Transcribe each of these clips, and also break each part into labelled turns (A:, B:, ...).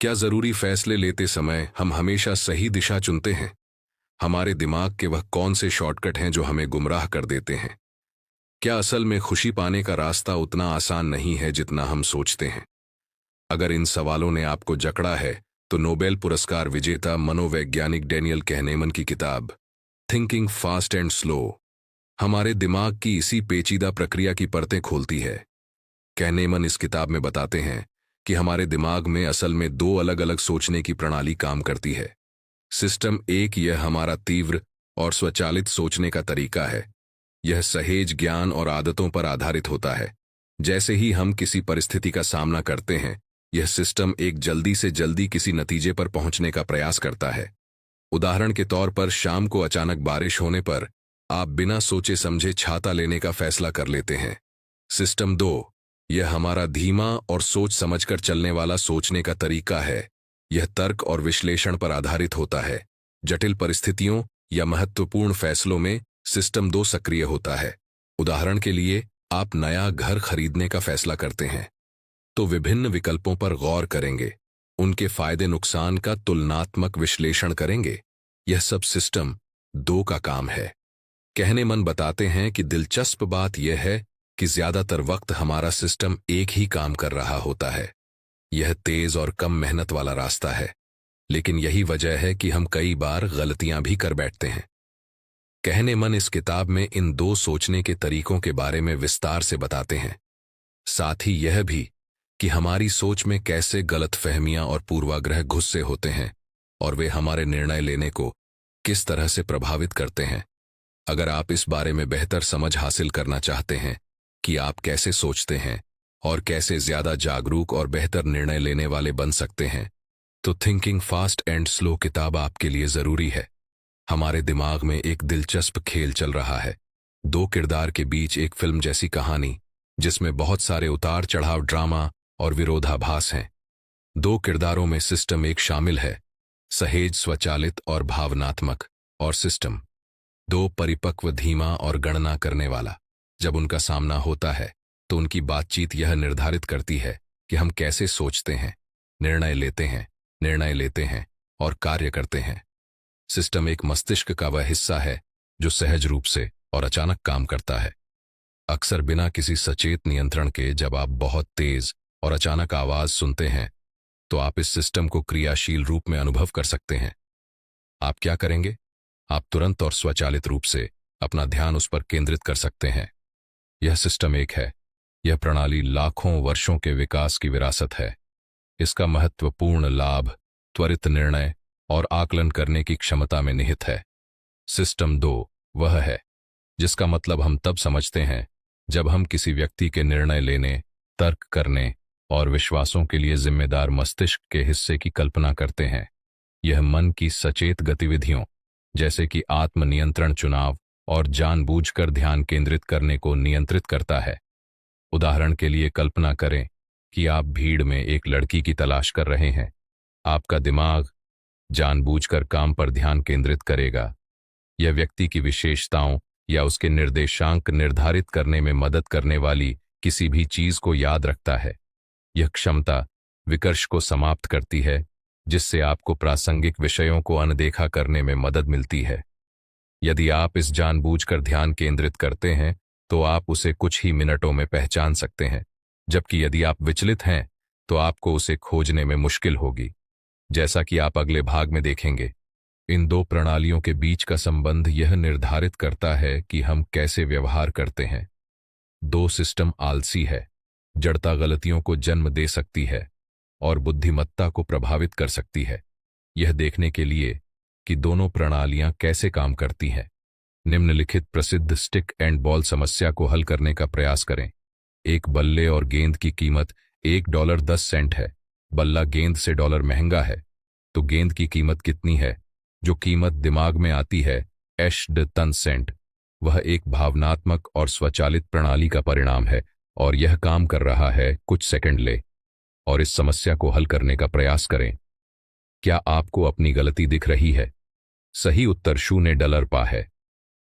A: क्या जरूरी फैसले लेते समय हम हमेशा सही दिशा चुनते हैं? हमारे दिमाग के वह कौन से शॉर्टकट हैं जो हमें गुमराह कर देते हैं? क्या असल में खुशी पाने का रास्ता उतना आसान नहीं है जितना हम सोचते हैं? अगर इन सवालों ने आपको जकड़ा है तो नोबेल पुरस्कार विजेता मनोवैज्ञानिक डैनियल कहनेमन की किताब थिंकिंग फास्ट एंड स्लो हमारे दिमाग की इसी पेचीदा प्रक्रिया की परतें खोलती है। कहनेमन इस किताब में बताते हैं कि हमारे दिमाग में असल में दो अलग अलग सोचने की प्रणाली काम करती है। सिस्टम एक, यह हमारा तीव्र और स्वचालित सोचने का तरीका है। यह सहेज ज्ञान और आदतों पर आधारित होता है। जैसे ही हम किसी परिस्थिति का सामना करते हैं, यह सिस्टम एक जल्दी से जल्दी किसी नतीजे पर पहुंचने का प्रयास करता है। उदाहरण के तौर पर शाम को अचानक बारिश होने पर आप बिना सोचे समझे छाता लेने का फैसला कर लेते हैं। सिस्टम दो, यह हमारा धीमा और सोच समझकर चलने वाला सोचने का तरीका है। यह तर्क और विश्लेषण पर आधारित होता है। जटिल परिस्थितियों या महत्वपूर्ण फैसलों में सिस्टम दो सक्रिय होता है। उदाहरण के लिए, आप नया घर खरीदने का फैसला करते हैं तो विभिन्न विकल्पों पर गौर करेंगे, उनके फायदे नुकसान का तुलनात्मक विश्लेषण करेंगे। यह सब सिस्टम दो का काम है। कहनेमन बताते हैं कि दिलचस्प बात यह है कि ज्यादातर वक्त हमारा सिस्टम एक ही काम कर रहा होता है। यह तेज और कम मेहनत वाला रास्ता है, लेकिन यही वजह है कि हम कई बार गलतियां भी कर बैठते हैं। कहनेमन इस किताब में इन दो सोचने के तरीकों के बारे में विस्तार से बताते हैं। साथ ही यह भी कि हमारी सोच में कैसे गलतफहमियां और पूर्वाग्रह घुसे होते हैं और वे हमारे निर्णय लेने को किस तरह से प्रभावित करते हैं। अगर आप इस बारे में बेहतर समझ हासिल करना चाहते हैं कि आप कैसे सोचते हैं और कैसे ज्यादा जागरूक और बेहतर निर्णय लेने वाले बन सकते हैं, तो थिंकिंग फास्ट एंड स्लो किताब आपके लिए जरूरी है। हमारे दिमाग में एक दिलचस्प खेल चल रहा है। दो किरदार के बीच एक फिल्म जैसी कहानी जिसमें बहुत सारे उतार चढ़ाव, ड्रामा और विरोधाभास हैं। दो किरदारों में सिस्टम एक शामिल है, सहेज, स्वचालित और भावनात्मक, और सिस्टम दो, परिपक्व, धीमा और गणना करने वाला। जब उनका सामना होता है तो उनकी बातचीत यह निर्धारित करती है कि हम कैसे सोचते हैं, निर्णय लेते हैं और कार्य करते हैं। सिस्टम एक मस्तिष्क का वह हिस्सा है जो सहज रूप से और अचानक काम करता है, अक्सर बिना किसी सचेत नियंत्रण के। जब आप बहुत तेज और अचानक आवाज सुनते हैं तो आप इस सिस्टम को क्रियाशील रूप में अनुभव कर सकते हैं। आप क्या करेंगे? आप तुरंत और स्वचालित रूप से अपना ध्यान उस पर केंद्रित कर सकते हैं। यह सिस्टम एक है। यह प्रणाली लाखों वर्षों के विकास की विरासत है। इसका महत्वपूर्ण लाभ त्वरित निर्णय और आकलन करने की क्षमता में निहित है। सिस्टम दो वह है जिसका मतलब हम तब समझते हैं जब हम किसी व्यक्ति के निर्णय लेने, तर्क करने और विश्वासों के लिए जिम्मेदार मस्तिष्क के हिस्से की कल्पना करते हैं। यह मन की सचेत गतिविधियों जैसे कि आत्मनियंत्रण, चुनाव और जानबूझकर ध्यान केंद्रित करने को नियंत्रित करता है। उदाहरण के लिए कल्पना करें कि आप भीड़ में एक लड़की की तलाश कर रहे हैं। आपका दिमाग जानबूझकर काम पर ध्यान केंद्रित करेगा। यह व्यक्ति की विशेषताओं या उसके निर्देशांक निर्धारित करने में मदद करने वाली किसी भी चीज को याद रखता है। यह क्षमता विकर्ष को समाप्त करती है, जिससे आपको प्रासंगिक विषयों को अनदेखा करने में मदद मिलती है। यदि आप इस जानबूझकर ध्यान केंद्रित करते हैं तो आप उसे कुछ ही मिनटों में पहचान सकते हैं, जबकि यदि आप विचलित हैं तो आपको उसे खोजने में मुश्किल होगी, जैसा कि आप अगले भाग में देखेंगे। इन दो प्रणालियों के बीच का संबंध यह निर्धारित करता है कि हम कैसे व्यवहार करते हैं। दो सिस्टम आलसी है, जड़ता गलतियों को जन्म दे सकती है और बुद्धिमत्ता को प्रभावित कर सकती है। यह देखने के लिए कि दोनों प्रणालियां कैसे काम करती हैं, निम्नलिखित प्रसिद्ध स्टिक एंड बॉल समस्या को हल करने का प्रयास करें। एक बल्ले और गेंद की कीमत $1.10 है। बल्ला गेंद से डॉलर महंगा है, तो गेंद की कीमत कितनी है? जो कीमत दिमाग में आती है $10 वह एक भावनात्मक और स्वचालित प्रणाली का परिणाम है और यह काम कर रहा है। कुछ सेकंड ले और इस समस्या को हल करने का प्रयास करें। क्या आपको अपनी गलती दिख रही है? सही उत्तर $0 है।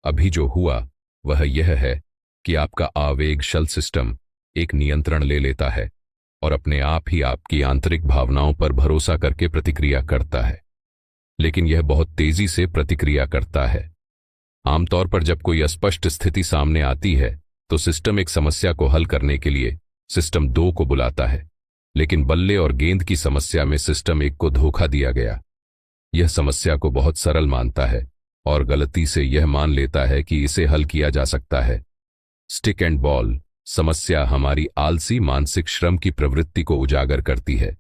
A: अभी जो हुआ वह यह है कि आपका आवेगशील सिस्टम एक नियंत्रण ले लेता है
B: और अपने आप ही आपकी आंतरिक भावनाओं पर भरोसा करके प्रतिक्रिया करता है। लेकिन यह बहुत तेजी से प्रतिक्रिया करता है। आमतौर पर जब कोई अस्पष्ट स्थिति सामने आती है तो सिस्टम एक समस्या को हल करने के लिए सिस्टम 2 को बुलाता है। लेकिन बल्ले और गेंद की समस्या में सिस्टम 1 को धोखा दिया गया। यह समस्या को बहुत सरल मानता है और गलती से यह मान लेता है कि इसे हल किया जा सकता है। स्टिक एंड बॉल समस्या हमारी आलसी मानसिक श्रम की प्रवृत्ति को उजागर करती है।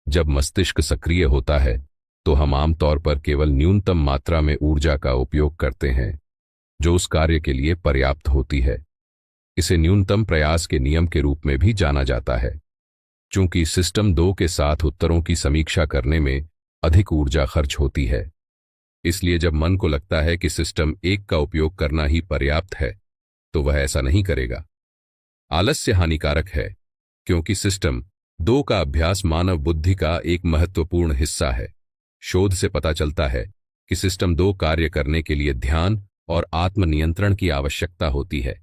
B: जब मस्तिष्क सक्रिय होता है तो हम आमतौर पर केवल न्यूनतम मात्रा में ऊर्जा का उपयोग करते हैं जो उस कार्य के लिए पर्याप्त होती है। इसे न्यूनतम प्रयास के नियम के रूप में भी जाना जाता है। चूंकि सिस्टम 2 के साथ उत्तरों की समीक्षा करने में अधिक ऊर्जा खर्च होती है, इसलिए जब मन को लगता है कि सिस्टम 1 का उपयोग करना ही पर्याप्त है तो वह ऐसा नहीं करेगा। आलस्य हानिकारक है क्योंकि सिस्टम 2 का अभ्यास मानव बुद्धि का एक महत्वपूर्ण हिस्सा है। शोध से पता चलता है कि सिस्टम 2 कार्य करने के लिए ध्यान और आत्मनियंत्रण की आवश्यकता होती है,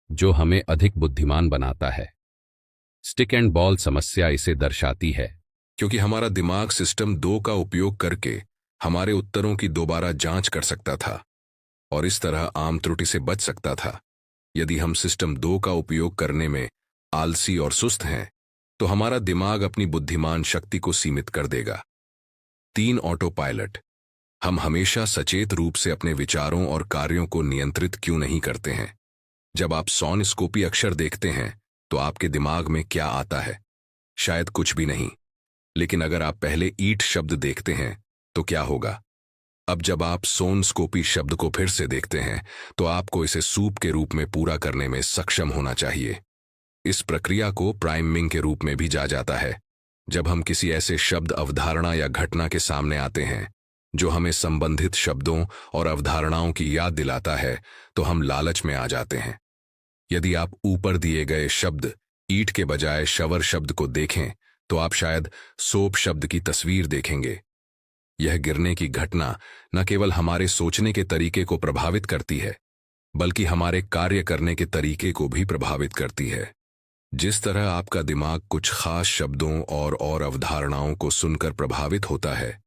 B: जो हमें अधिक बुद्धिमान बनाता है। स्टिक एंड बॉल समस्या इसे दर्शाती है।
A: क्योंकि हमारा दिमाग सिस्टम 2 का उपयोग करके हमारे उत्तरों की दोबारा जांच कर सकता था और इस तरह आम त्रुटि से बच सकता था। यदि हम सिस्टम 2 का उपयोग करने में आलसी और सुस्त हैं तो हमारा दिमाग अपनी बुद्धिमान शक्ति को सीमित कर देगा। 3 ऑटो पायलट। हम हमेशा सचेत रूप से अपने विचारों और कार्यों को नियंत्रित क्यों नहीं करते हैं? जब आप सोनस्कोपी अक्षर देखते हैं तो आपके दिमाग में क्या आता है? शायद कुछ भी नहीं। लेकिन अगर आप पहले ईट शब्द देखते हैं तो क्या होगा? अब जब आप सोनस्कोपी शब्द को फिर से देखते हैं तो आपको इसे सूप के रूप में पूरा करने में सक्षम होना चाहिए। इस प्रक्रिया को प्राइमिंग के रूप में भी जाता है। जब हम किसी ऐसे शब्द, अवधारणा या घटना के सामने आते हैं जो हमें संबंधित शब्दों और अवधारणाओं की याद दिलाता है तो हम लालच में आ जाते हैं। यदि आप ऊपर दिए गए शब्द ईट के बजाय शवर शब्द को देखें तो आप शायद सोप शब्द की तस्वीर देखेंगे। यह गिरने की घटना न केवल हमारे सोचने के तरीके को प्रभावित करती है बल्कि हमारे कार्य करने के तरीके को भी प्रभावित करती है। जिस तरह आपका दिमाग कुछ खास शब्दों और अवधारणाओं को सुनकर प्रभावित होता है,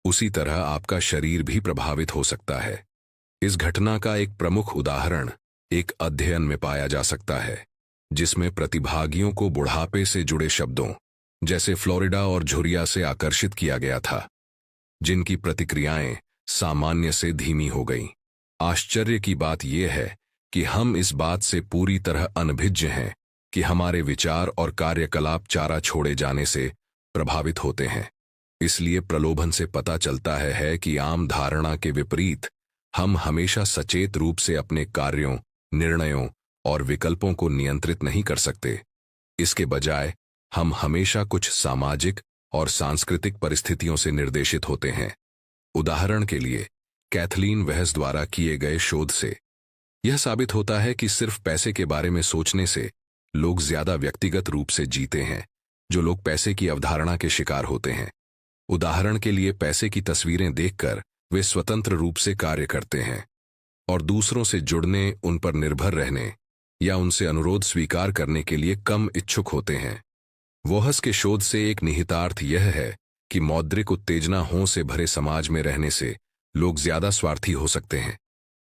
A: उसी तरह आपका शरीर भी प्रभावित हो सकता है। इस घटना का एक प्रमुख उदाहरण एक अध्ययन में पाया जा सकता है जिसमें प्रतिभागियों को बुढ़ापे से जुड़े शब्दों जैसे फ्लोरिडा और झुरिया से आकर्षित किया गया था, जिनकी प्रतिक्रियाएं सामान्य से धीमी हो गईं। आश्चर्य की बात यह है कि हम इस बात से पूरी तरह अनभिज्ञ हैं कि हमारे विचार और कार्यकलाप चारा छोड़े जाने से प्रभावित होते हैं। इसलिए प्रलोभन से पता चलता है कि आम धारणा के विपरीत हम हमेशा सचेत रूप से अपने कार्यों, निर्णयों और विकल्पों को नियंत्रित नहीं कर सकते। इसके बजाय हम हमेशा कुछ सामाजिक और सांस्कृतिक परिस्थितियों से निर्देशित होते हैं। उदाहरण के लिए कैथलीन वेहस द्वारा किए गए शोध से यह साबित होता है कि सिर्फ पैसे के बारे में सोचने से लोग ज्यादा व्यक्तिगत रूप से जीते हैं जो लोग पैसे की अवधारणा के शिकार होते हैं। उदाहरण के लिए पैसे की तस्वीरें देखकर वे स्वतंत्र रूप से कार्य करते हैं और दूसरों से जुड़ने, उन पर निर्भर रहने या उनसे अनुरोध स्वीकार करने के लिए कम इच्छुक होते हैं। वोहस के शोध से एक निहितार्थ यह है कि मौद्रिक उत्तेजना हों से भरे समाज में रहने से लोग ज्यादा स्वार्थी हो सकते हैं।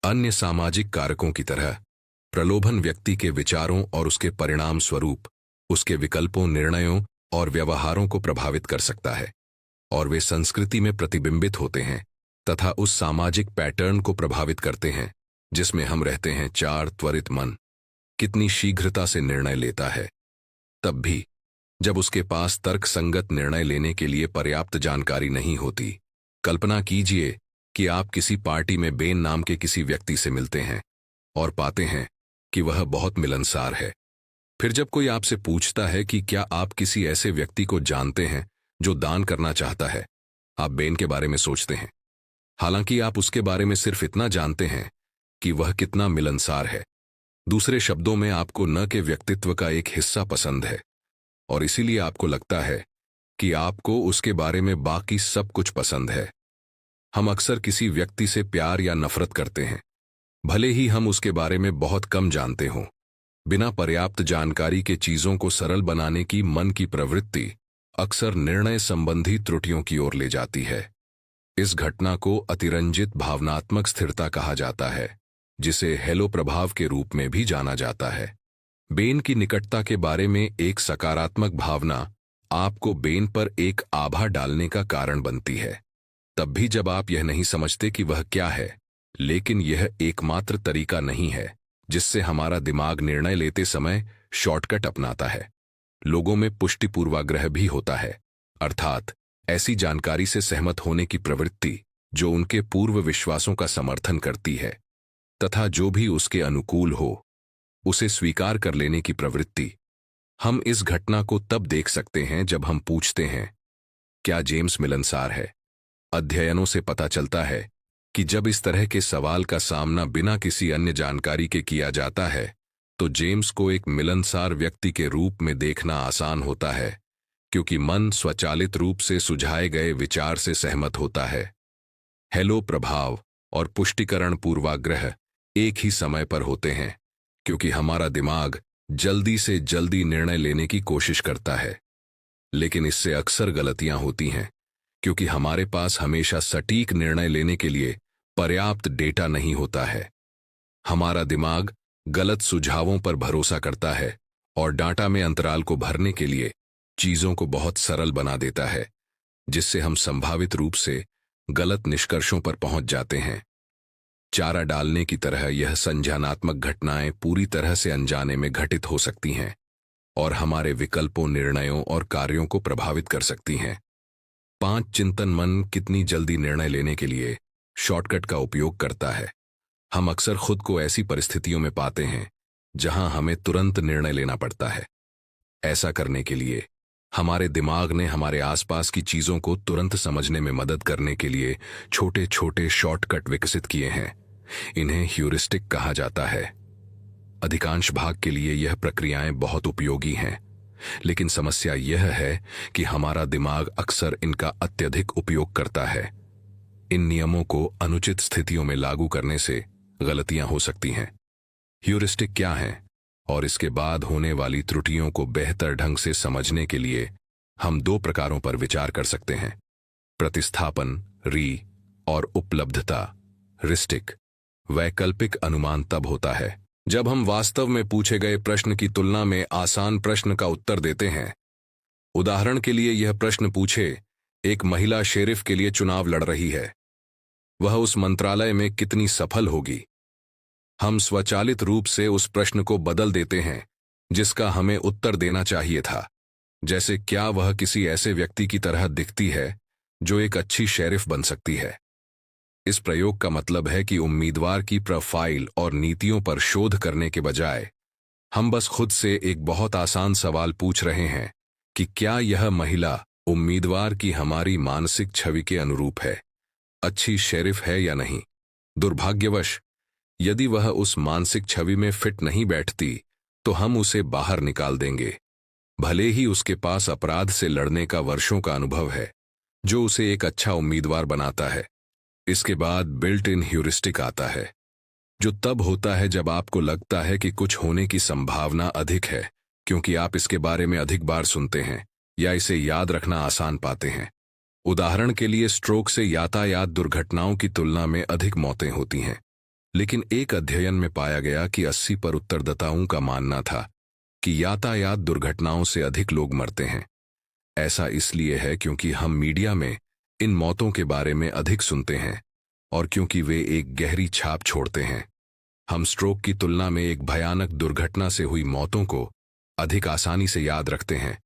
A: अन्य सामाजिक कारकों की तरह प्रलोभन व्यक्ति के विचारों और उसके परिणाम स्वरूप उसके विकल्पों, निर्णयों और व्यवहारों को प्रभावित कर सकता है और वे संस्कृति में प्रतिबिंबित होते हैं तथा उस सामाजिक पैटर्न को प्रभावित करते हैं जिसमें हम रहते हैं। 4 त्वरित मन कितनी शीघ्रता से निर्णय लेता है, तब भी जब उसके पास तर्कसंगत निर्णय लेने के लिए पर्याप्त जानकारी नहीं होती। कल्पना कीजिए कि आप किसी पार्टी में बेन नाम के किसी व्यक्ति से मिलते हैं और पाते हैं कि वह बहुत मिलनसार है। फिर जब कोई आपसे पूछता है कि क्या आप किसी ऐसे व्यक्ति को जानते हैं जो दान करना चाहता है, आप बेन के बारे में सोचते हैं, हालांकि आप उसके बारे में सिर्फ इतना जानते हैं कि वह कितना मिलनसार है। दूसरे शब्दों में, आपको न के व्यक्तित्व का एक हिस्सा पसंद है और इसीलिए आपको लगता है कि आपको उसके बारे में बाकी सब कुछ पसंद है। हम अक्सर किसी व्यक्ति से प्यार या नफरत करते हैं, भले ही हम उसके बारे में बहुत कम जानते हों। बिना पर्याप्त जानकारी के चीजों को सरल बनाने की मन की प्रवृत्ति अक्सर निर्णय संबंधी त्रुटियों की ओर ले जाती है। इस घटना को अतिरंजित भावनात्मक स्थिरता कहा जाता है, जिसे हेलो प्रभाव के रूप में भी जाना जाता है। बेन की निकटता के बारे में एक सकारात्मक भावना आपको बेन पर एक आभा डालने का कारण बनती है, तब भी जब आप यह नहीं समझते कि वह क्या है। लेकिन यह एकमात्र तरीका नहीं है जिससे हमारा दिमाग निर्णय लेते समय शॉर्टकट अपनाता है। लोगों में पुष्टि पूर्वाग्रह भी होता है, अर्थात ऐसी जानकारी से सहमत होने की प्रवृत्ति जो उनके पूर्व विश्वासों का समर्थन करती है, तथा जो भी उसके अनुकूल हो उसे स्वीकार कर लेने की प्रवृत्ति। हम इस घटना को तब देख सकते हैं जब हम पूछते हैं, क्या जेम्स मिलनसार है? अध्ययनों से पता चलता है कि जब इस तरह के सवाल का सामना बिना किसी अन्य जानकारी के किया जाता है, तो जेम्स को एक मिलनसार व्यक्ति के रूप में देखना आसान होता है, क्योंकि मन स्वचालित रूप से सुझाए गए विचार से सहमत होता है। हेलो प्रभाव और पुष्टिकरण पूर्वाग्रह एक ही समय पर होते हैं, क्योंकि हमारा दिमाग जल्दी से जल्दी निर्णय लेने की कोशिश करता है। लेकिन इससे अक्सर गलतियां होती हैं, क्योंकि हमारे पास हमेशा सटीक निर्णय लेने के लिए पर्याप्त डेटा नहीं होता है। हमारा दिमाग गलत सुझावों पर भरोसा करता है और डाटा में अंतराल को भरने के लिए चीजों को बहुत सरल बना देता है, जिससे हम संभावित रूप से गलत निष्कर्षों पर पहुंच जाते हैं। चारा डालने की तरह यह संज्ञानात्मक घटनाएं पूरी तरह से अनजाने में घटित हो सकती हैं और हमारे विकल्पों, निर्णयों और कार्यों को प्रभावित कर सकती हैं। 5 चिंतन मन कितनी जल्दी निर्णय लेने के लिए शॉर्टकट का उपयोग करता है। हम अक्सर खुद को ऐसी परिस्थितियों में पाते हैं जहां हमें तुरंत निर्णय लेना पड़ता है। ऐसा करने के लिए हमारे दिमाग ने हमारे आसपास की चीजों को तुरंत समझने में मदद करने के लिए छोटे छोटे शॉर्टकट विकसित किए हैं। इन्हें ह्यूरिस्टिक कहा जाता है। अधिकांश भाग के लिए यह प्रक्रियाएं बहुत उपयोगी हैं, लेकिन समस्या यह है कि हमारा दिमाग अक्सर इनका अत्यधिक उपयोग करता है। इन नियमों को अनुचित स्थितियों में लागू करने से गलतियां हो सकती हैं। ह्यूरिस्टिक क्या है और इसके बाद होने वाली त्रुटियों को बेहतर ढंग से समझने के लिए हम 2 प्रकारों पर विचार कर सकते हैं: प्रतिस्थापन री और उपलब्धता रिस्टिक। वैकल्पिक अनुमान तब होता है जब हम वास्तव में पूछे गए प्रश्न की तुलना में आसान प्रश्न का उत्तर देते हैं। उदाहरण के लिए, यह प्रश्न पूछे, एक महिला शेरिफ के लिए चुनाव लड़ रही है, वह उस मंत्रालय में कितनी सफल होगी? हम स्वचालित रूप से उस प्रश्न को बदल देते हैं जिसका हमें उत्तर देना चाहिए था, जैसे क्या वह किसी ऐसे व्यक्ति की तरह दिखती है जो एक अच्छी शेरिफ बन सकती है। इस प्रयोग का मतलब है कि उम्मीदवार की प्रोफाइल और नीतियों पर शोध करने के बजाय हम बस खुद से एक बहुत आसान सवाल पूछ रहे हैं कि क्या यह महिला उम्मीदवार की हमारी मानसिक छवि के अनुरूप है, अच्छी शेरिफ है या नहीं। दुर्भाग्यवश यदि वह उस मानसिक छवि में फिट नहीं बैठती तो हम उसे बाहर निकाल देंगे, भले ही उसके पास अपराध से लड़ने का वर्षों का अनुभव है जो उसे एक अच्छा उम्मीदवार बनाता है। इसके बाद बिल्ट इन ह्यूरिस्टिक आता है, जो तब होता है जब आपको लगता है कि कुछ होने की संभावना अधिक है, क्योंकि आप इसके बारे में अधिक बार सुनते हैं या इसे याद रखना आसान पाते हैं। उदाहरण के लिए, स्ट्रोक से यातायात दुर्घटनाओं की तुलना में अधिक मौतें होती हैं, लेकिन एक अध्ययन में पाया गया कि 80 पर उत्तरदाताओं का मानना था कि यातायात दुर्घटनाओं से अधिक लोग मरते हैं। ऐसा इसलिए है क्योंकि हम मीडिया में इन मौतों के बारे में अधिक सुनते हैं और क्योंकि वे एक गहरी छाप छोड़ते हैं। हम स्ट्रोक की तुलना में एक भयानक दुर्घटना से हुई मौतों को अधिक आसानी से याद रखते हैं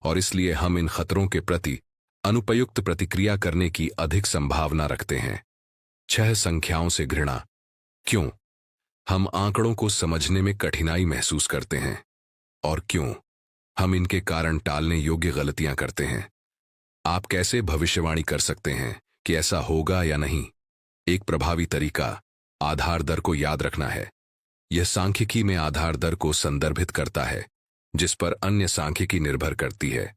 A: और इसलिए हम इन खतरों के प्रति अनुपयुक्त प्रतिक्रिया करने की अधिक संभावना रखते हैं। 6 संख्याओं से घृणा। क्यों हम आंकड़ों को समझने में कठिनाई महसूस करते हैं और क्यों हम इनके कारण टालने योग्य गलतियां करते हैं? आप कैसे भविष्यवाणी कर सकते हैं कि ऐसा होगा या नहीं? एक प्रभावी तरीका आधार दर को याद रखना है। यह सांख्यिकी में आधार दर को संदर्भित करता है, जिस पर अन्य सांख्यिकी निर्भर करती है।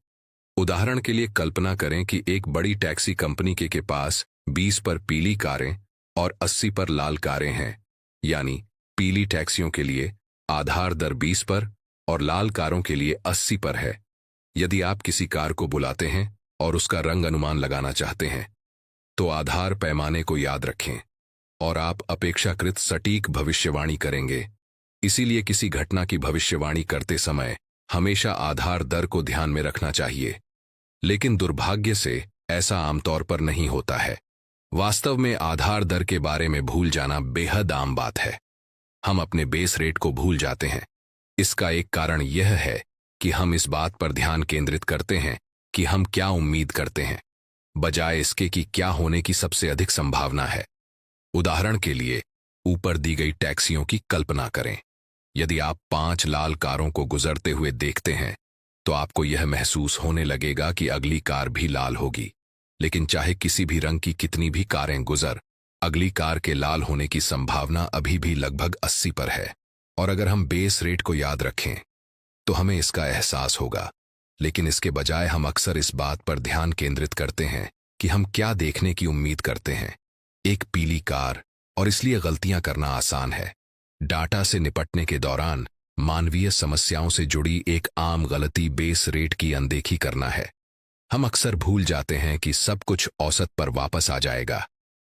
A: उदाहरण के लिए कल्पना करें कि एक बड़ी टैक्सी कंपनी के पास 20 पर पीली कारें और 80 पर लाल कारें हैं, यानी पीली टैक्सियों के लिए आधार दर 20 पर और लाल कारों के लिए 80 पर है। यदि आप किसी कार को बुलाते हैं और उसका रंग अनुमान लगाना चाहते हैं तो आधार पैमाने को याद रखें और आप अपेक्षाकृत सटीक भविष्यवाणी करेंगे। इसीलिए किसी घटना की भविष्यवाणी करते समय हमेशा आधार दर को ध्यान में रखना चाहिए। लेकिन दुर्भाग्य से ऐसा आमतौर पर नहीं होता है। वास्तव में आधार दर के बारे में भूल जाना बेहद आम बात है। हम अपने बेस रेट को भूल जाते हैं। इसका एक कारण यह है कि हम इस बात पर ध्यान केंद्रित करते हैं कि हम क्या उम्मीद करते हैं, बजाय इसके कि क्या होने की सबसे अधिक संभावना है। उदाहरण के लिए, ऊपर दी गई टैक्सियों की कल्पना करें। यदि आप 5 लाल कारों को गुजरते हुए देखते हैं तो आपको यह महसूस होने लगेगा कि अगली कार भी लाल होगी। लेकिन चाहे किसी भी रंग की कितनी भी कारें गुजर, अगली कार के लाल होने की संभावना अभी भी लगभग 80 पर है। और अगर हम बेस रेट को याद रखें तो हमें इसका एहसास होगा। लेकिन इसके बजाय हम अक्सर इस बात पर ध्यान केंद्रित करते हैं कि हम क्या देखने की उम्मीद करते हैं। एक पीली कार, और इसलिए गलतियां करना आसान है। डाटा से निपटने के दौरान मानवीय समस्याओं से जुड़ी एक आम गलती बेस रेट की अनदेखी करना है। हम अक्सर भूल जाते हैं कि सब कुछ औसत पर वापस आ जाएगा।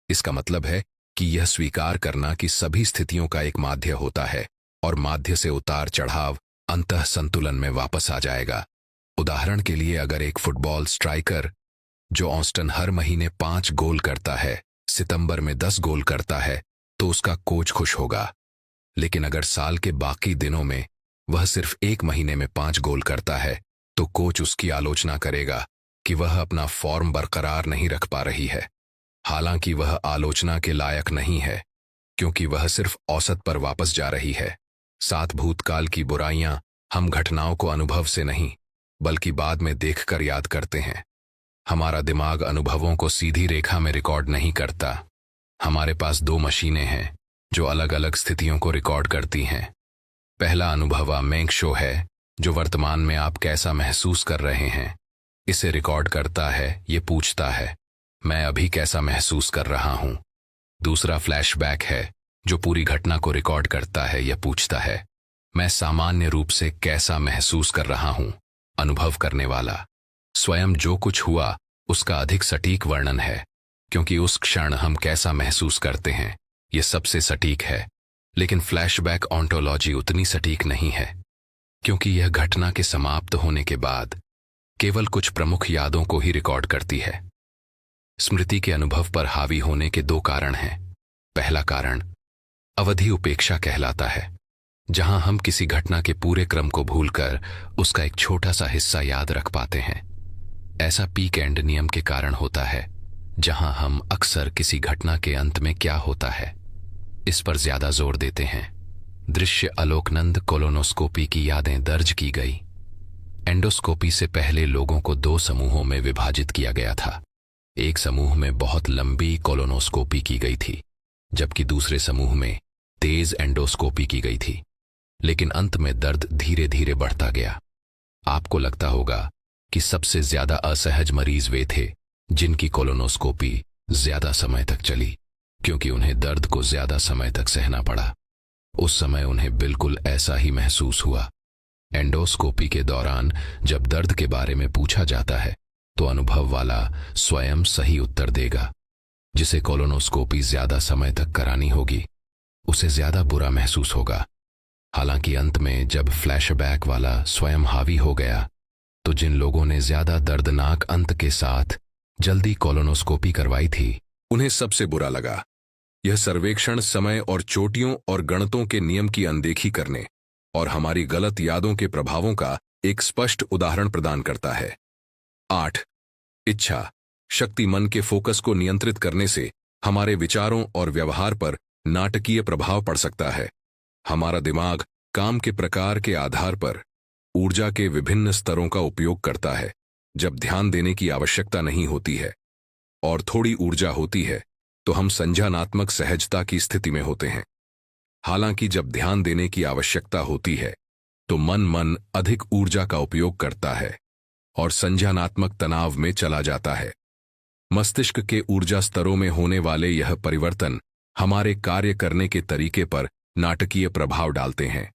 A: इसका मतलब है कि यह स्वीकार करना कि सभी स्थितियों का एक माध्य होता है और माध्य से उतार चढ़ाव अंतः संतुलन में वापस आ जाएगा। उदाहरण के लिए, अगर एक फुटबॉल स्ट्राइकर जो औसतन हर महीने 5 गोल करता है, सितंबर में 10 गोल करता है तो उसका कोच खुश होगा। लेकिन अगर साल के बाकी दिनों में वह सिर्फ 1 महीने में 5 गोल करता है तो कोच उसकी आलोचना करेगा कि वह अपना फॉर्म बरकरार नहीं रख पा रही है। हालांकि वह आलोचना के लायक नहीं है, क्योंकि वह सिर्फ औसत पर वापस जा रही है। साथ भूतकाल की बुराइयां हम घटनाओं को अनुभव से नहीं बल्कि बाद में देखकर याद करते हैं। हमारा दिमाग अनुभवों को सीधी रेखा में रिकॉर्ड नहीं करता। हमारे पास 2 मशीनें हैं जो अलग अलग स्थितियों को रिकॉर्ड करती हैं। पहला अनुभव मेंकशो है, जो वर्तमान में आप कैसा महसूस कर रहे हैं इसे रिकॉर्ड करता है। ये पूछता है, मैं अभी कैसा महसूस कर रहा हूं। दूसरा फ्लैशबैक है, जो पूरी घटना को रिकॉर्ड करता है। यह पूछता है, मैं सामान्य रूप से कैसा महसूस कर रहा हूं। अनुभव करने वाला स्वयं जो कुछ हुआ उसका अधिक सटीक वर्णन है, क्योंकि उस क्षण हम कैसा महसूस करते हैं यह सबसे सटीक है। लेकिन फ्लैशबैक ऑन्टोलॉजी उतनी सटीक नहीं है, क्योंकि यह घटना के समाप्त होने के बाद केवल कुछ प्रमुख यादों को ही रिकॉर्ड करती है। स्मृति के अनुभव पर हावी होने के 2 कारण हैं। पहला कारण अवधि उपेक्षा कहलाता है, जहां हम किसी घटना के पूरे क्रम को भूलकर उसका एक छोटा सा हिस्सा याद रख पाते हैं। ऐसा पीक एंड नियम के कारण होता है, जहां हम अक्सर किसी घटना के अंत में क्या होता है इस पर ज्यादा जोर देते हैं। दृश्य अलोकनंद कोलोनोस्कोपी की यादें दर्ज की गई। एंडोस्कोपी से पहले लोगों को 2 समूहों में विभाजित किया गया था। एक समूह में बहुत लंबी कोलोनोस्कोपी की गई थी, जबकि दूसरे समूह में तेज एंडोस्कोपी की गई थी। लेकिन अंत में दर्द धीरे धीरे बढ़ता गया। आपको लगता होगा कि सबसे ज्यादा असहज मरीज वे थे जिनकी कोलोनोस्कोपी ज्यादा समय तक चली, क्योंकि उन्हें दर्द को ज्यादा समय तक सहना पड़ा। उस समय उन्हें बिल्कुल ऐसा ही महसूस हुआ। एंडोस्कोपी के दौरान जब दर्द के बारे में पूछा जाता है तो अनुभव वाला स्वयं सही उत्तर देगा। जिसे कोलोनोस्कोपी ज्यादा समय तक करानी होगी उसे ज्यादा बुरा महसूस होगा। हालांकि अंत में जब फ्लैशबैक वाला स्वयं हावी हो गया तो जिन लोगों ने ज्यादा दर्दनाक अंत के साथ जल्दी कोलोनोस्कोपी करवाई थी उन्हें सबसे बुरा लगा। यह सर्वेक्षण समय और चोटियों और गणितों के नियम की अनदेखी करने और हमारी गलत यादों के प्रभावों का एक स्पष्ट उदाहरण प्रदान करता है। 8. इच्छा शक्ति मन के फोकस को नियंत्रित करने से हमारे विचारों और व्यवहार पर नाटकीय प्रभाव पड़ सकता है। हमारा दिमाग काम के प्रकार के आधार पर ऊर्जा के विभिन्न स्तरों का उपयोग करता है। जब ध्यान देने की आवश्यकता नहीं होती है और थोड़ी ऊर्जा होती है तो हम संज्ञानात्मक सहजता की स्थिति में होते हैं। हालांकि जब ध्यान देने की आवश्यकता होती है तो मन अधिक ऊर्जा का उपयोग करता है और संज्ञानात्मक तनाव में चला जाता है। मस्तिष्क के ऊर्जा स्तरों में होने वाले यह परिवर्तन हमारे कार्य करने के तरीके पर नाटकीय प्रभाव डालते हैं।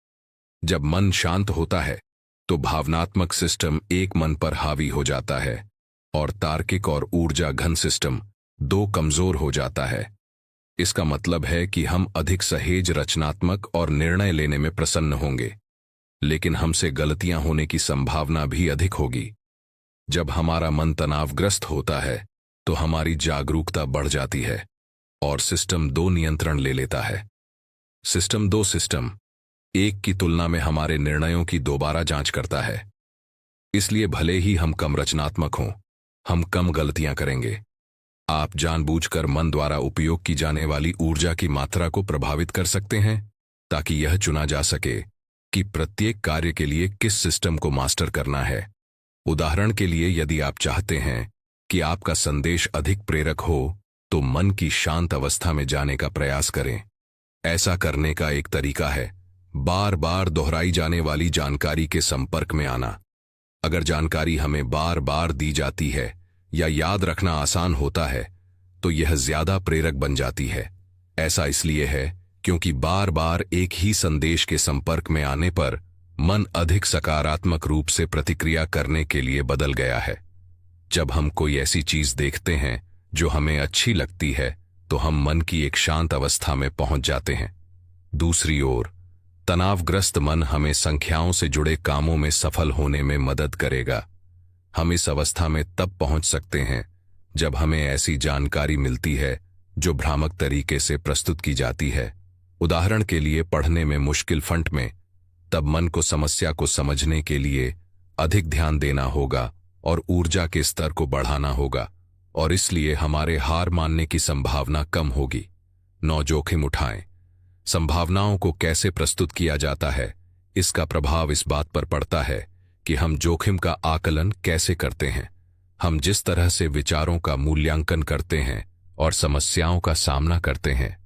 A: जब मन शांत होता है तो भावनात्मक सिस्टम एक मन पर हावी हो जाता है और तार्किक और ऊर्जा घन सिस्टम दो कमजोर हो जाता है। इसका मतलब है कि हम अधिक सहेज, रचनात्मक और निर्णय लेने में प्रसन्न होंगे, लेकिन हमसे गलतियां होने की संभावना भी अधिक होगी। जब हमारा मन तनावग्रस्त होता है तो हमारी जागरूकता बढ़ जाती है और सिस्टम दो नियंत्रण ले लेता है। सिस्टम एक की तुलना में हमारे निर्णयों की दोबारा जांच करता है। इसलिए भले ही हम कम रचनात्मक हों, हम कम गलतियां करेंगे। आप जानबूझकर मन द्वारा उपयोग की जाने वाली ऊर्जा की मात्रा को प्रभावित कर सकते हैं ताकि यह चुना जा सके कि प्रत्येक कार्य के लिए किस सिस्टम को मास्टर करना है। उदाहरण के लिए, यदि आप चाहते हैं कि आपका संदेश अधिक प्रेरक हो तो मन की शांत अवस्था में जाने का प्रयास करें। ऐसा करने का एक तरीका है बार बार दोहराई जाने वाली जानकारी के संपर्क में आना। अगर जानकारी हमें बार बार दी जाती है या याद रखना आसान होता है तो यह ज्यादा प्रेरक बन जाती है। ऐसा इसलिए है क्योंकि बार बार एक ही संदेश के संपर्क में आने पर मन अधिक सकारात्मक रूप से प्रतिक्रिया करने के लिए बदल गया है। जब हम कोई ऐसी चीज देखते हैं जो हमें अच्छी लगती है तो हम मन की एक शांत अवस्था में पहुंच जाते हैं। दूसरी ओर, तनावग्रस्त मन हमें संख्याओं से जुड़े कामों में सफल होने में मदद करेगा। हम इस अवस्था में तब पहुंच सकते हैं जब हमें ऐसी जानकारी मिलती है जो भ्रामक तरीके से प्रस्तुत की जाती है। उदाहरण के लिए, पढ़ने में मुश्किल फंट में तब मन को समस्या को समझने के लिए अधिक ध्यान देना होगा और ऊर्जा के स्तर को बढ़ाना होगा, और इसलिए हमारे हार मानने की संभावना कम होगी। 9 जोखिम उठाएं। संभावनाओं को कैसे प्रस्तुत किया जाता है, इसका प्रभाव इस बात पर पड़ता है कि हम जोखिम का आकलन कैसे करते हैं। हम जिस तरह से विचारों का मूल्यांकन करते हैं और समस्याओं का सामना करते हैं,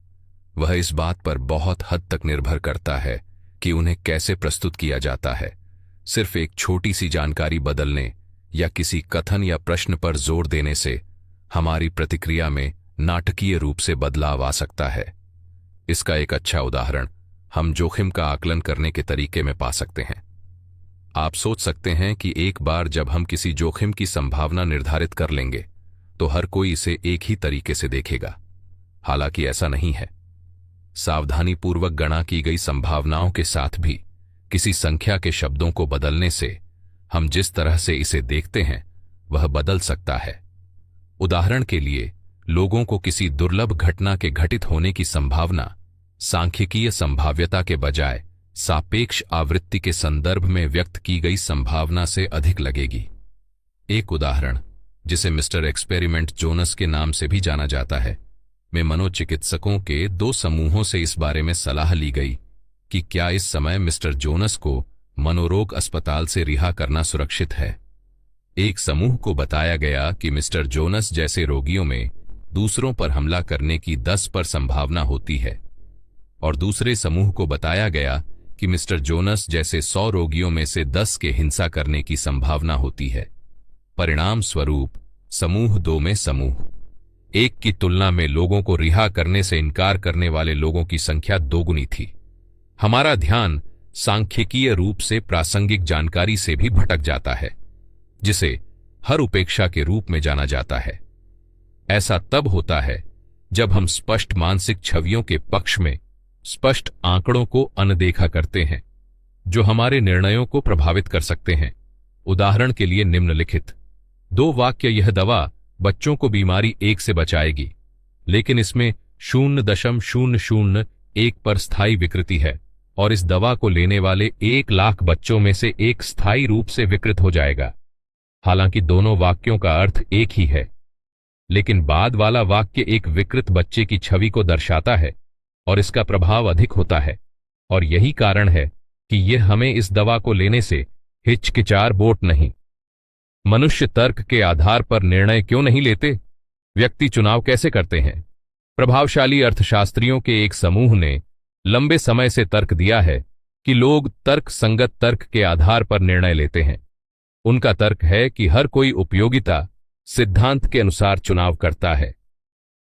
A: वह इस बात पर बहुत हद तक निर्भर करता है कि उन्हें कैसे प्रस्तुत किया जाता है। सिर्फ एक छोटी सी जानकारी बदलने या किसी कथन या प्रश्न पर जोर देने से हमारी प्रतिक्रिया में नाटकीय रूप से बदलाव आ सकता है। इसका एक अच्छा उदाहरण हम जोखिम का आकलन करने के तरीके में पा सकते हैं। आप सोच सकते हैं कि एक बार जब हम किसी जोखिम की संभावना निर्धारित कर लेंगे तो हर कोई इसे एक ही तरीके से देखेगा। हालांकि ऐसा नहीं है। सावधानीपूर्वक गणना की गई संभावनाओं के साथ भी किसी संख्या के शब्दों को बदलने से हम जिस तरह से इसे देखते हैं वह बदल सकता है। उदाहरण के लिए, लोगों को किसी दुर्लभ घटना के घटित होने की संभावना सांख्यिकीय संभाव्यता के बजाय सापेक्ष आवृत्ति के संदर्भ में व्यक्त की गई संभावना से अधिक लगेगी। एक उदाहरण, जिसे मिस्टर एक्सपेरिमेंट जोनस के नाम से भी जाना जाता है, में मनोचिकित्सकों के 2 समूहों से इस बारे में सलाह ली गई कि क्या इस समय मिस्टर जोनस को मनोरोग अस्पताल से रिहा करना सुरक्षित है। एक समूह को बताया गया कि मिस्टर जोनस जैसे रोगियों में दूसरों पर हमला करने की 10 पर संभावना होती है, और दूसरे समूह को बताया गया कि मिस्टर जोनस जैसे 100 रोगियों में से 10 के हिंसा करने की संभावना होती है। परिणाम स्वरूप समूह 2 में समूह 1 की तुलना में लोगों को रिहा करने से इनकार करने वाले लोगों की संख्या 2 गुनी थी। हमारा ध्यान सांख्यिकीय रूप से प्रासंगिक जानकारी से भी भटक जाता है, जिसे हर उपेक्षा के रूप में जाना जाता है। ऐसा तब होता है जब हम स्पष्ट मानसिक छवियों के पक्ष में स्पष्ट आंकड़ों को अनदेखा करते हैं जो हमारे निर्णयों को प्रभावित कर सकते हैं। उदाहरण के लिए, निम्नलिखित 2 वाक्य। यह दवा बच्चों को बीमारी 1 से बचाएगी, लेकिन इसमें 0.001 पर स्थायी विकृति है और इस दवा को लेने वाले 1 लाख बच्चों में से 1 स्थायी रूप से विकृत हो जाएगा। हालांकि दोनों वाक्यों का अर्थ एक ही है, लेकिन बाद वाला वाक्य एक विकृत बच्चे की छवि को दर्शाता है और इसका प्रभाव अधिक होता है। और यही कारण है कि यह हमें इस दवा को लेने से हिचकिचाहट नहीं। मनुष्य तर्क के आधार पर निर्णय क्यों नहीं लेते? व्यक्ति चुनाव कैसे करते हैं? प्रभावशाली अर्थशास्त्रियों के एक समूह ने लंबे समय से तर्क दिया है कि लोग तर्क संगत तर्क के आधार पर निर्णय लेते हैं। उनका तर्क है कि हर कोई उपयोगिता सिद्धांत के अनुसार चुनाव करता है,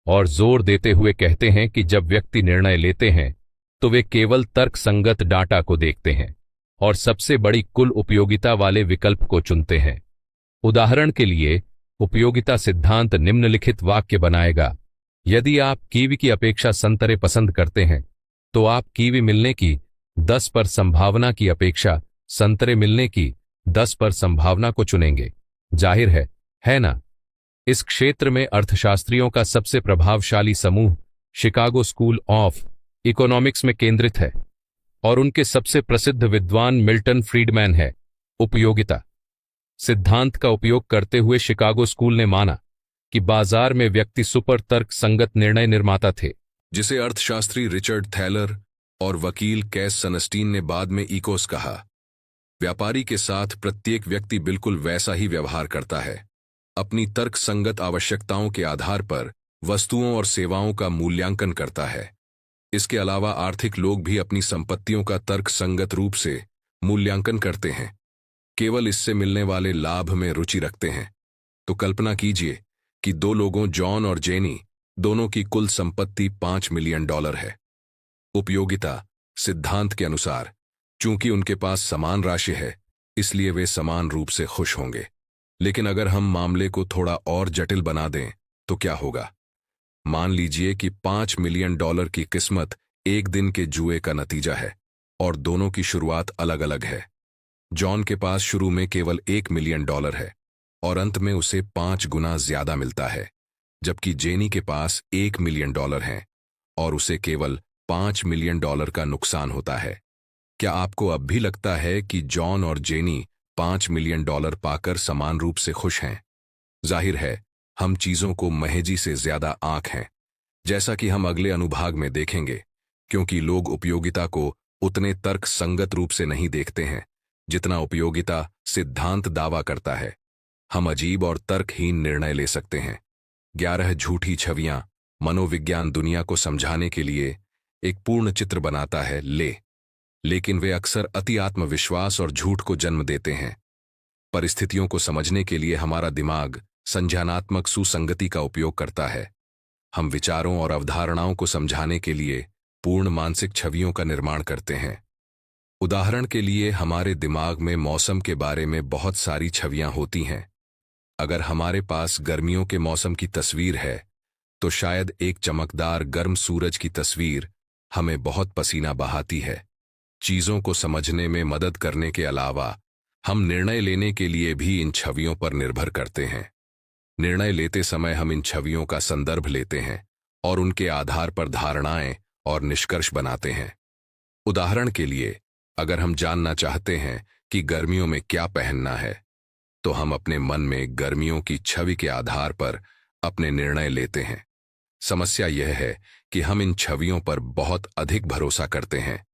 A: और जोर देते हुए कहते हैं कि जब व्यक्ति निर्णय लेते हैं तो वे केवल तर्क संगत डाटा को देखते हैं
B: और सबसे बड़ी कुल उपयोगिता वाले विकल्प को चुनते हैं। उदाहरण के लिए, उपयोगिता सिद्धांत निम्नलिखित वाक्य बनाएगा। यदि आप कीवी की अपेक्षा संतरे पसंद करते हैं, तो आप कीवी मिलने की 10% संभावना की अपेक्षा संतरे मिलने की 10% संभावना को चुनेंगे। जाहिर है ना? इस क्षेत्र में अर्थशास्त्रियों का सबसे प्रभावशाली समूह शिकागो स्कूल ऑफ इकोनॉमिक्स में केंद्रित है और उनके सबसे प्रसिद्ध विद्वान मिल्टन फ्रीडमैन है। उपयोगिता सिद्धांत का उपयोग करते हुए शिकागो स्कूल ने माना कि बाजार में व्यक्ति सुपर तर्क संगत निर्णय निर्माता थे,
A: जिसे अर्थशास्त्री रिचर्ड थैलर और वकील कैस सनस्टीन ने बाद में इकोस कहा। व्यापारी के साथ प्रत्येक व्यक्ति बिल्कुल वैसा ही व्यवहार करता है, अपनी तर्क संगत आवश्यकताओं के आधार पर वस्तुओं और सेवाओं का मूल्यांकन करता है। इसके अलावा आर्थिक लोग भी अपनी संपत्तियों का तर्क संगत रूप से मूल्यांकन करते हैं, केवल इससे मिलने वाले लाभ में रुचि रखते हैं। तो कल्पना कीजिए कि दो लोगों जॉन और जेनी दोनों की कुल संपत्ति $5 मिलियन है। उपयोगिता सिद्धांत के अनुसार चूंकि उनके पास समान राशि है, इसलिए वे समान रूप से खुश होंगे। लेकिन अगर हम मामले को थोड़ा और जटिल बना दें तो क्या होगा? मान लीजिए कि $5 मिलियन की किस्मत एक दिन के जुए का नतीजा है और दोनों की शुरुआत अलग अलग है। जॉन के पास शुरू में केवल $1 मिलियन है और अंत में उसे 5 गुना ज्यादा मिलता है, जबकि जेनी के पास $1 मिलियन है और उसे केवल $5 मिलियन का नुकसान होता है। क्या आपको अब भी लगता है कि जॉन और जेनी $5 मिलियन पाकर समान रूप से खुश हैं? जाहिर है, हम चीजों को महेजी से ज्यादा आंक हैं, जैसा कि हम अगले अनुभाग में देखेंगे, क्योंकि लोग उपयोगिता को उतने तर्क संगत रूप से नहीं देखते हैं जितना उपयोगिता सिद्धांत दावा करता है। हम अजीब और तर्कहीन निर्णय ले सकते हैं। 11 झूठी छवियां मनोविज्ञान दुनिया को समझाने के लिए एक पूर्ण चित्र बनाता है, लेकिन वे अक्सर अति आत्मविश्वास और झूठ को जन्म देते हैं। परिस्थितियों को समझने के लिए हमारा दिमाग संज्ञानात्मक सुसंगति का उपयोग करता है। हम विचारों और अवधारणाओं को समझाने के लिए पूर्ण मानसिक छवियों का निर्माण करते हैं। उदाहरण के लिए, हमारे दिमाग में मौसम के बारे में बहुत सारी छवियां होती हैं। अगर हमारे पास गर्मियों के मौसम की तस्वीर है, तो शायद एक चमकदार गर्म सूरज की तस्वीर हमें बहुत पसीना बहाती है। चीजों को समझने में मदद करने के अलावा हम निर्णय लेने के लिए भी इन छवियों पर निर्भर करते हैं। निर्णय लेते समय हम इन छवियों का संदर्भ लेते हैं और उनके आधार पर धारणाएं और निष्कर्ष बनाते हैं। उदाहरण के लिए, अगर हम जानना चाहते हैं कि गर्मियों में क्या पहनना है, तो हम अपने मन में गर्मियों की छवि के आधार पर अपने निर्णय लेते हैं। समस्या यह है कि हम इन छवियों पर बहुत अधिक भरोसा करते हैं।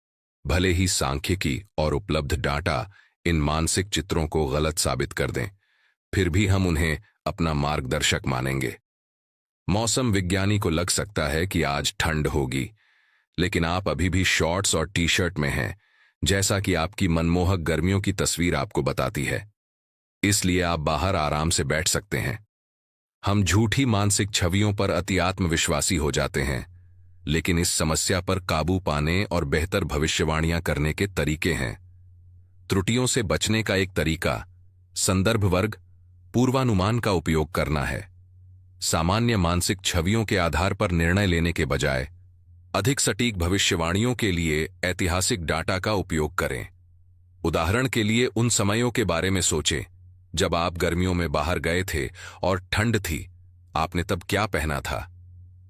A: भले ही सांख्यिकी और उपलब्ध डाटा इन मानसिक चित्रों को गलत साबित कर दें, फिर भी हम उन्हें अपना मार्गदर्शक मानेंगे। मौसम विज्ञानी को लग सकता है कि आज ठंड होगी, लेकिन आप अभी भी शॉर्ट्स और टी-शर्ट में हैं, जैसा कि आपकी मनमोहक गर्मियों की तस्वीर आपको बताती है। इसलिए आप बाहर आराम से बैठ सकते हैं। हम झूठी मानसिक छवियों पर अति आत्मविश्वासी हो जाते हैं, लेकिन इस समस्या पर काबू पाने और बेहतर भविष्यवाणियां करने के तरीके हैं। त्रुटियों से बचने का एक तरीका संदर्भ वर्ग पूर्वानुमान का उपयोग करना है। सामान्य मानसिक छवियों के आधार पर निर्णय लेने के बजाय अधिक सटीक भविष्यवाणियों के लिए ऐतिहासिक डाटा का उपयोग करें। उदाहरण के लिए, उन समयों के बारे में सोचें जब आप गर्मियों में बाहर गए थे और ठंड थी। आपने तब क्या पहना था?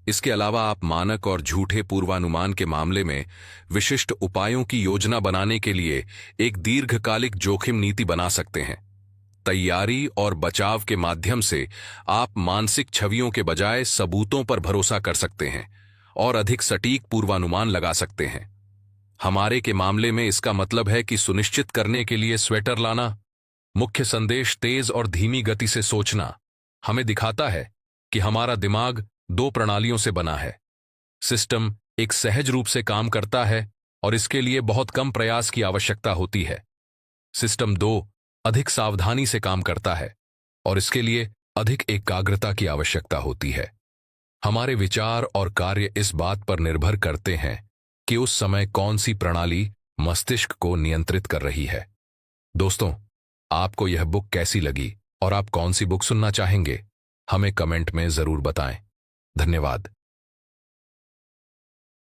A: इसके अलावा आप मानक और झूठे पूर्वानुमान के मामले में विशिष्ट उपायों की योजना बनाने के लिए एक दीर्घकालिक जोखिम नीति बना सकते हैं। तैयारी और बचाव के माध्यम से आप मानसिक छवियों के बजाय सबूतों पर भरोसा कर सकते हैं और अधिक सटीक पूर्वानुमान लगा सकते हैं। हमारे के मामले में इसका मतलब है कि सुनिश्चित करने के लिए स्वेटर लाना। मुख्य संदेश तेज और धीमी गति से सोचना हमें दिखाता है कि हमारा दिमाग 2 प्रणालियों से बना है। सिस्टम एक सहज रूप से काम करता है और इसके लिए बहुत कम प्रयास की आवश्यकता होती है। सिस्टम 2 अधिक सावधानी से काम करता है और इसके लिए अधिक एकाग्रता की आवश्यकता होती है। हमारे विचार और कार्य इस बात पर निर्भर करते हैं कि उस समय कौन सी प्रणाली मस्तिष्क को नियंत्रित कर रही है। दोस्तों, आपको यह बुक कैसी लगी और आप कौन सी बुक सुनना चाहेंगे? हमें कमेंट में जरूर बताएं। धन्यवाद।